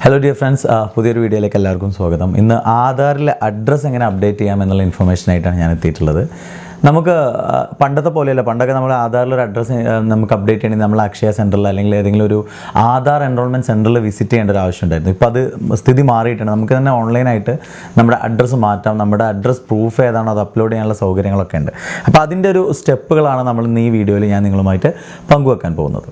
Hello dear friends, പുതിയൊരു വീഡിയോയിലേക്ക് എല്ലാവർക്കും സ്വാഗതം. ഇന്ന് ആധാറിലെ അഡ്രസ്സ് എങ്ങനെ അപ്ഡേറ്റ് ചെയ്യാം എന്നുള്ള ഇൻഫർമേഷനായിട്ടാണ് ഞാൻ എത്തിയിട്ടുള്ളത്. നമുക്ക് പണ്ടത്തെ പോലെയല്ല. പണ്ടൊക്കെ നമ്മൾ ആധാറിലൊരു അഡ്രസ്സ് നമുക്ക് അപ്ഡേറ്റ് ചെയ്യണമെങ്കിൽ നമ്മൾ അക്ഷയ സെൻറ്ററിൽ അല്ലെങ്കിൽ ഏതെങ്കിലും ഒരു ആധാർ എൻറോൾമെൻറ്റ് സെൻറ്ററിൽ വിസിറ്റ് ചെയ്യേണ്ട ഒരു ആവശ്യം ഉണ്ടായിരുന്നു. ഇപ്പോൾ അത് സ്ഥിതി മാറിയിട്ടുണ്ട്. നമുക്ക് തന്നെ ഓൺലൈനായിട്ട് നമ്മുടെ അഡ്രസ്സ് മാറ്റാം. നമ്മുടെ അഡ്രസ്സ് പ്രൂഫ് ഏതാണോ അത് അപ്ലോഡ് ചെയ്യാനുള്ള സൗകര്യങ്ങളൊക്കെ ഉണ്ട്. അപ്പോൾ അതിൻ്റെ ഒരു സ്റ്റെപ്പുകളാണ് നമ്മൾ ഇന്ന് ഈ വീഡിയോയിൽ ഞാൻ നിങ്ങളുമായിട്ട് പങ്കുവെക്കാൻ പോകുന്നത്.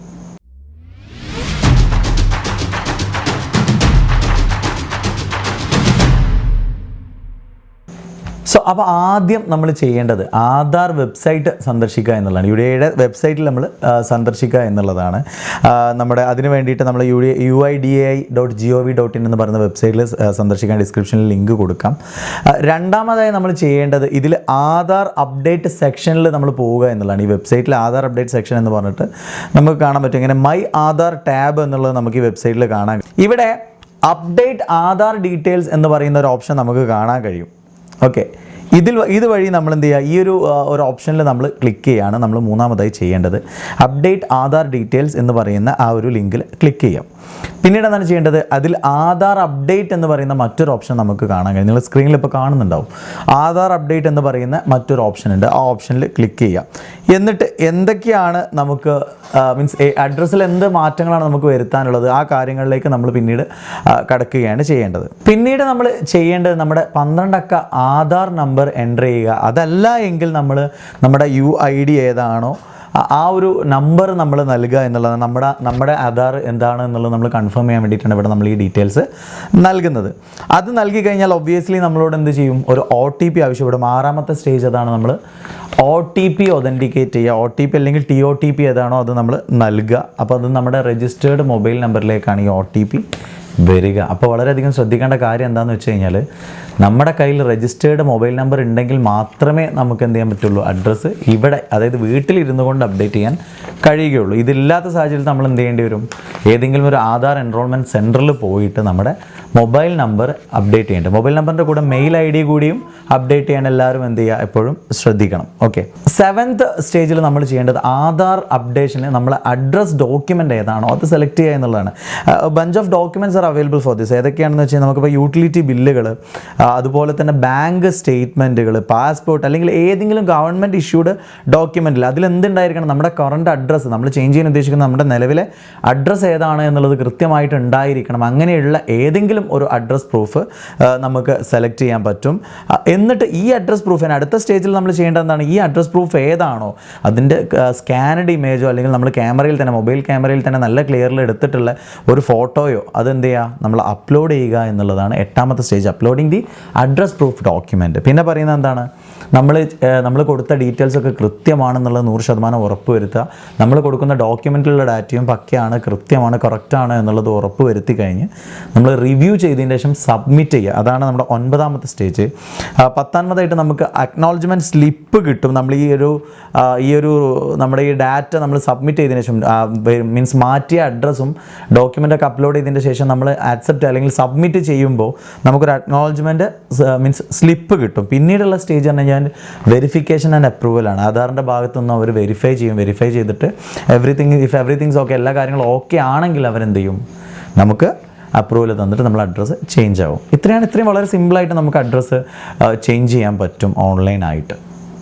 അപ്പോൾ ആദ്യം നമ്മൾ ചെയ്യേണ്ടത് ആധാർ വെബ്സൈറ്റ് സന്ദർശിക്കുക എന്നുള്ളതാണ്. യുടെ വെബ്സൈറ്റിൽ നമ്മൾ സന്ദർശിക്കുക എന്നുള്ളതാണ്. നമ്മുടെ അതിന് വേണ്ടിയിട്ട് നമ്മൾ UIDAI.gov.in എന്ന് പറയുന്ന വെബ്സൈറ്റിൽ സന്ദർശിക്കാൻ ഡിസ്ക്രിപ്ഷനിൽ ലിങ്ക് കൊടുക്കാം. രണ്ടാമതായി നമ്മൾ ചെയ്യേണ്ടത് ഇതിൽ ആധാർ അപ്ഡേറ്റ് സെക്ഷനിൽ നമ്മൾ പോവുക എന്നുള്ളതാണ്. ഈ വെബ്സൈറ്റിൽ ആധാർ അപ്ഡേറ്റ് സെക്ഷൻ എന്ന് പറഞ്ഞിട്ട് നമുക്ക് കാണാൻ പറ്റും. ഇങ്ങനെ മൈ ആധാർ ടാബ് എന്നുള്ളത് നമുക്ക് ഈ വെബ്സൈറ്റിൽ കാണാൻ. ഇവിടെ അപ്ഡേറ്റ് ആധാർ ഡീറ്റെയിൽസ് എന്ന് പറയുന്ന ഒരു ഓപ്ഷൻ നമുക്ക് കാണാൻ കഴിയും. ഓക്കെ, ഇതുവഴി നമ്മൾ എന്ത് ചെയ്യുക, ഈ ഒരു ഓപ്ഷനിൽ നമ്മൾ ക്ലിക്ക് ചെയ്യുകയാണ് നമ്മൾ മൂന്നാമതായി ചെയ്യേണ്ടത്. അപ്ഡേറ്റ് ആധാർ ഡീറ്റെയിൽസ് എന്ന് പറയുന്ന ആ ഒരു ലിങ്കിൽ ക്ലിക്ക് ചെയ്യാം. പിന്നീട് എന്താണ് ചെയ്യേണ്ടത്, അതിൽ ആധാർ അപ്ഡേറ്റ് എന്ന് പറയുന്ന മറ്റൊരു ഓപ്ഷൻ നമുക്ക് കാണാൻ കഴിയും. നിങ്ങൾ സ്ക്രീനിൽ ഇപ്പോൾ കാണുന്നുണ്ടാവും. ആധാർ അപ്ഡേറ്റ് എന്ന് പറയുന്ന മറ്റൊരു ഓപ്ഷൻ ഉണ്ട്. ആ ഓപ്ഷനിൽ ക്ലിക്ക് ചെയ്യാം. എന്നിട്ട് എന്തൊക്കെയാണ് നമുക്ക് അഡ്രസ്സിൽ എന്ത് മാറ്റങ്ങളാണ് നമുക്ക് വരുത്താനുള്ളത്, ആ കാര്യങ്ങളിലേക്ക് നമ്മൾ പിന്നീട് കടക്കുകയാണ് ചെയ്യേണ്ടത്. പിന്നീട് നമ്മൾ ചെയ്യേണ്ടത് നമ്മുടെ 12 അക്ക ആധാർ നമ്പർ എൻ്റർ ചെയ്യുക. അതല്ല എങ്കിൽ നമ്മൾ നമ്മുടെ UID ഏതാണോ ആ ഒരു നമ്പർ നമ്മൾ നൽകുക എന്നുള്ളതാണ്. നമ്മുടെ ആധാർ എന്താണ് എന്നുള്ളത് നമ്മൾ കൺഫേം ചെയ്യാൻ വേണ്ടിയിട്ടാണ് ഇവിടെ നമ്മൾ ഈ ഡീറ്റെയിൽസ് നൽകുന്നത്. അത് നൽകി കഴിഞ്ഞാൽ ഒബ്വിയസ്ലി നമ്മളോട് എന്ത് ചെയ്യും, ഒരു OTP ആവശ്യപ്പെടും. 6ാമത്തെ സ്റ്റേജ് അതാണ്, നമ്മൾ OTP ഒതൻറ്റിക്കേറ്റ് ചെയ്യുക. OTP അല്ലെങ്കിൽ TOTP ഏതാണോ അത് നമ്മൾ നൽകുക. അപ്പോൾ അത് നമ്മുടെ രജിസ്റ്റേർഡ് മൊബൈൽ നമ്പറിലേക്കാണ് ഈ OTP വരിക. അപ്പോൾ വളരെയധികം ശ്രദ്ധിക്കേണ്ട കാര്യം എന്താണെന്ന് വെച്ച് കഴിഞ്ഞാൽ, നമ്മുടെ കയ്യിൽ രജിസ്റ്റേർഡ് മൊബൈൽ നമ്പർ ഉണ്ടെങ്കിൽ മാത്രമേ നമുക്ക് എന്ത് ചെയ്യാൻ പറ്റുള്ളൂ, അഡ്രസ്സ് ഇവിടെ അതായത് വീട്ടിലിരുന്നു കൊണ്ട് അപ്ഡേറ്റ് ചെയ്യാൻ കഴിയുകയുള്ളൂ. ഇതില്ലാത്ത സാഹചര്യത്തിൽ നമ്മൾ എന്ത് ചെയ്യേണ്ടി വരും, ഏതെങ്കിലും ഒരു ആധാർ എൻറോൾമെൻറ്റ് സെൻറ്ററിൽ പോയിട്ട് നമ്മുടെ മൊബൈൽ നമ്പർ അപ്ഡേറ്റ് ചെയ്യേണ്ടത്. മൊബൈൽ നമ്പറിൻ്റെ കൂടെ മെയിൽ ID കൂടിയും അപ്ഡേറ്റ് ചെയ്യാൻ എല്ലാവരും എന്ത് ചെയ്യുക, എപ്പോഴും ശ്രദ്ധിക്കണം. ഓക്കെ, 7th സ്റ്റേജിൽ നമ്മൾ ചെയ്യേണ്ടത് ആധാർ അപ്ഡേഷന് നമ്മൾ അഡ്രസ് ഡോക്യുമെൻ്റ് ഏതാണോ അത് സെലക്ട് ചെയ്യുക എന്നുള്ളതാണ്. Bunch of documents are available for this. ഏതൊക്കെയാണെന്ന് വെച്ചാൽ നമുക്കിപ്പോൾ യൂട്ടിലിറ്റി ബില്ലുകൾ, അതുപോലെ തന്നെ ബാങ്ക് സ്റ്റേറ്റ്മെൻറ്റുകൾ, പാസ്പോർട്ട് അല്ലെങ്കിൽ ഏതെങ്കിലും ഗവൺമെൻറ് ഇഷ്യൂഡ് ഡോക്യുമെൻറ്റിൽ അതിലെന്തുണ്ടായിരിക്കണം, നമ്മുടെ കറണ്ട് അഡ്രസ്സ് നമ്മൾ ചേഞ്ച് ചെയ്യാൻ ഉദ്ദേശിക്കുന്ന നമ്മുടെ നിലവിലെ അഡ്രസ്സ് ഏതാണ് എന്നുള്ളത് കൃത്യമായിട്ട് ഉണ്ടായിരിക്കണം. അങ്ങനെയുള്ള ഏതെങ്കിലും ഒരു അഡ്രസ് പ്രൂഫ് നമുക്ക് സെലക്ട് ചെയ്യാൻ പറ്റും. എന്നിട്ട് ഈ അഡ്രസ് പ്രൂഫിന് അടുത്ത സ്റ്റേജിൽ നമ്മൾ ചെയ്യേണ്ടത് എന്താണ്, ഈ അഡ്രസ് പ്രൂഫ് ഏതാണോ അതിൻ്റെ സ്കാനഡ് ഇമേജോ അല്ലെങ്കിൽ നമ്മൾ ക്യാമറയിൽ തന്നെ മൊബൈൽ ക്യാമറയിൽ തന്നെ നല്ല ക്ലിയറിൽ എടുത്തിട്ടുള്ള ഒരു ഫോട്ടോയോ അതെന്ത് ചെയ്യുക, നമ്മൾ അപ്ലോഡ് ചെയ്യുക എന്നുള്ളതാണ് 8ാമത്തെ stage, uploading the address proof document. പിന്നെ പറയുന്നത് എന്താണ്, നമ്മൾ കൊടുത്ത ഡീറ്റെയിൽസ് ഒക്കെ കൃത്യമാണെന്നുള്ളത് 100% ഉറപ്പ് വരുത്തുക. നമ്മൾ കൊടുക്കുന്ന ഡോക്യുമെൻറ്റിലുള്ള ഡാറ്റയും പക്കയാണ്, കൃത്യമാണ്, കറക്റ്റാണ് എന്നുള്ളത് ഉറപ്പ് വരുത്തി കഴിഞ്ഞ് നമ്മൾ റിവ്യൂ ചെയ്തതിന് ശേഷം സബ്മിറ്റ് ചെയ്യുക. അതാണ് നമ്മുടെ 9ാമത്തെ സ്റ്റേജ്. 10ാമതായിട്ട് നമുക്ക് അക്നോളജ്മെൻറ്റ് സ്ലിപ്പ് കിട്ടും. നമ്മൾ ഈ ഒരു നമ്മുടെ ഈ ഡാറ്റ നമ്മൾ സബ്മിറ്റ് ചെയ്തതിന് ശേഷം മീൻസ് മാറ്റിയ അഡ്രസ്സും ഡോക്യുമെൻ്റൊക്കെ അപ്ലോഡ് ചെയ്തതിന് ശേഷം നമ്മൾ ആക്സെപ്റ്റ് അല്ലെങ്കിൽ സബ്മിറ്റ് ചെയ്യുമ്പോൾ നമുക്കൊരു അക്നോളജ്മെൻറ്റ് മീൻസ് സ്ലിപ്പ് കിട്ടും. പിന്നീടുള്ള സ്റ്റേജ് എന്ന് പറഞ്ഞാൽ വെരിഫിക്കേഷൻ ആൻഡ് അപ്രൂവലാണ്. ആധാറിൻ്റെ ഭാഗത്തുനിന്ന് അവർ വെരിഫൈ ചെയ്തിട്ട് എവറിത്തിങ്സ് ഓക്കെ, എല്ലാ കാര്യങ്ങളും ഓക്കെ ആണെങ്കിൽ അവരെന്ത് ചെയ്യും, നമുക്ക് അപ്രൂവൽ തന്നിട്ട് നമ്മൾ അഡ്രസ്സ് ചേഞ്ച് ആവും. ഇത്രയും വളരെ സിമ്പിളായിട്ട് നമുക്ക് അഡ്രസ്സ് ചേഞ്ച് ചെയ്യാൻ പറ്റും ഓൺലൈനായിട്ട്.